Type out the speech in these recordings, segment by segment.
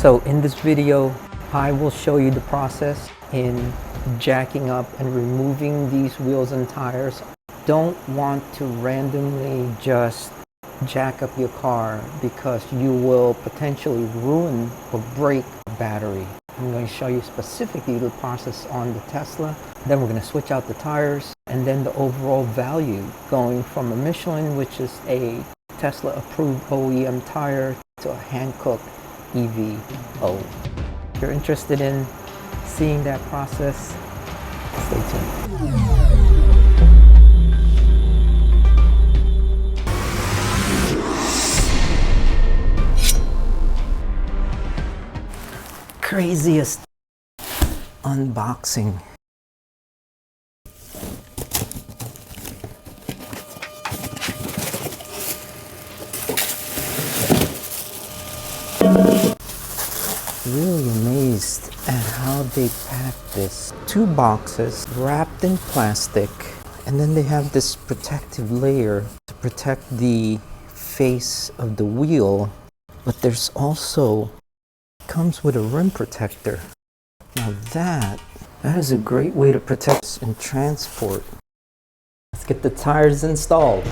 So in this video, I will show you the process in jacking up and removing these wheels and tires. Don't want to randomly just jack up your car because you will potentially ruin or break the battery. I'm going to show you specifically the process on the Tesla. Then we're going to switch out the tires and then the overall value going from a Michelin, which is a Tesla approved OEM tire, to a Hankook EVO. If you're interested in seeing that process, stay tuned. Craziest unboxing. Really amazed at how they packed this. 2 boxes wrapped in plastic, and then they have this protective layer to protect the face of the wheel, but there's also comes with a rim protector. Now that is a great way to protect and transport. Let's get the tires installed.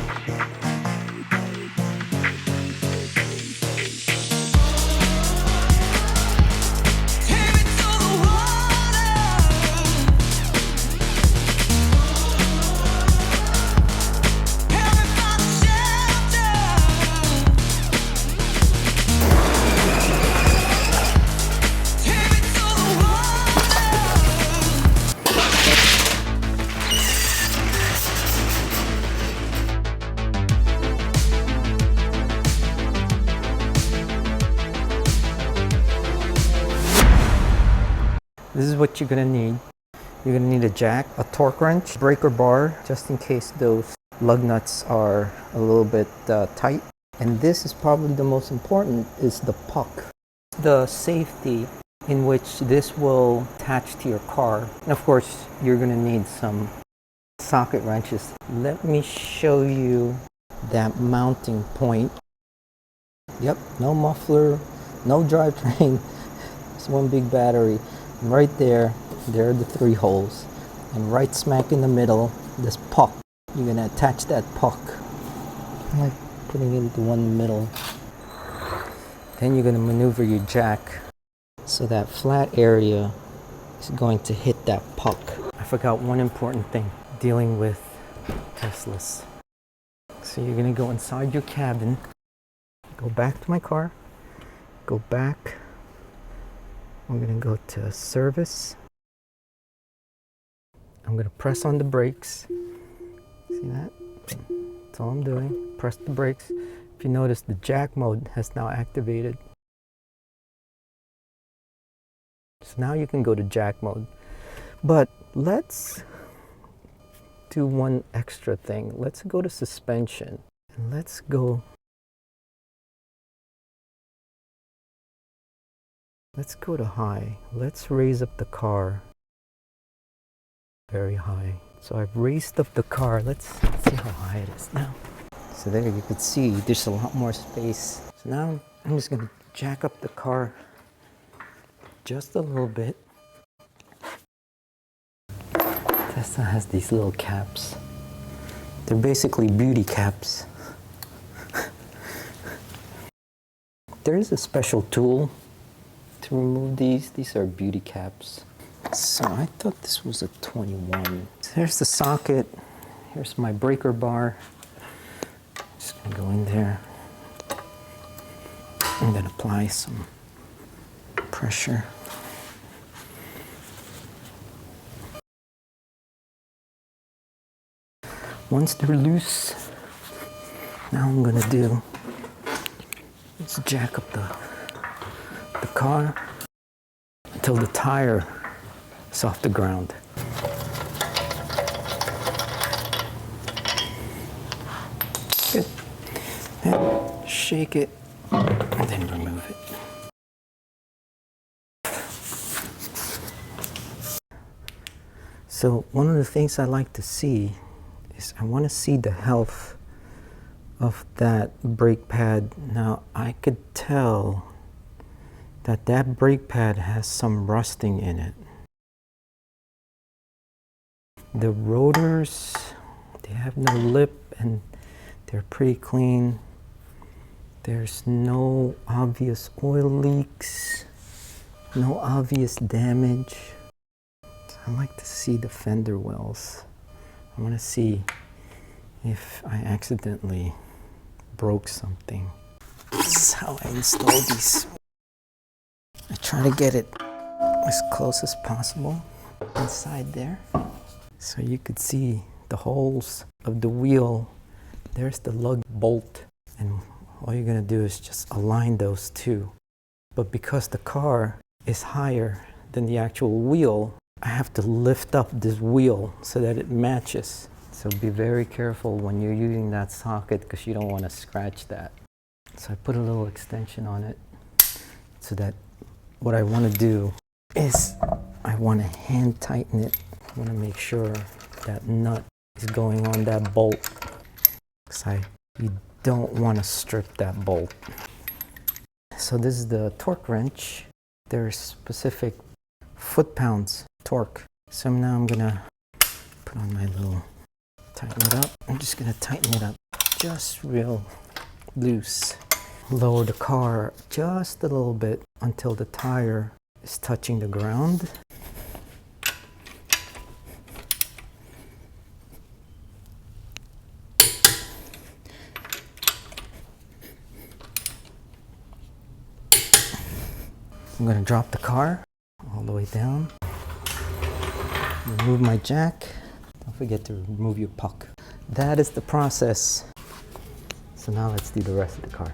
This is what you're gonna need. You're gonna need a jack, a torque wrench, breaker bar, just in case those lug nuts are a little bit tight. And this is probably the most important, is the puck. The safety in which this will attach to your car. And of course, you're gonna need some socket wrenches. Let me show you that mounting point. Yep, no muffler, no drivetrain, it's one big battery. And right there are the 3 holes. And right smack in the middle, this puck. You're gonna attach that puck. I like putting it into one middle. Then you're gonna maneuver your jack so that flat area is going to hit that puck. I forgot one important thing dealing with Teslas. So you're gonna go inside your cabin, go back to my car, go back. I'm gonna go to service. I'm gonna press on the brakes. See that? That's all I'm doing. Press the brakes. If you notice, the jack mode has now activated. So now you can go to jack mode. But let's do one extra thing. Let's go to suspension. And let's go to high. Let's raise up the car very high. So I've raised up the car. Let's see how high it is now. So there you can see there's a lot more space. So now I'm just gonna jack up the car just a little bit. Tesla has these little caps. They're basically beauty caps. There is a special tool to remove these. These are beauty caps. So I thought this was a 21. So here's the socket. Here's my breaker bar. Just gonna go in there and then apply some pressure. Once they're loose, now I'm gonna do, let's jack up the car until the tire is off the ground. Good. And shake it and then remove it. So one of the things I like to see is I want to see the health of that brake pad. Now I could tell that that brake pad has some rusting in it. The rotors, they have no lip and they're pretty clean. There's no obvious oil leaks, no obvious damage. I like to see the fender wells. I want to see if I accidentally broke something. This is how I install these. I try to get it as close as possible inside there. So you could see the holes of the wheel. There's the lug bolt, and all you're gonna do is just align those two. But because the car is higher than the actual wheel, I have to lift up this wheel so that it matches. So be very careful when you're using that socket because you don't want to scratch that. So I put a little extension on it so that what I want to do is I want to hand tighten it. I want to make sure that nut is going on that bolt because you don't want to strip that bolt. So this is the torque wrench. There's specific foot-pounds torque. So now I'm gonna put on my little, tighten it up. I'm just gonna tighten it up just real loose. Lower the car just a little bit until the tire is touching the ground. I'm gonna drop the car all the way down. Remove my jack. Don't forget to remove your puck. That is the process. So now let's do the rest of the car.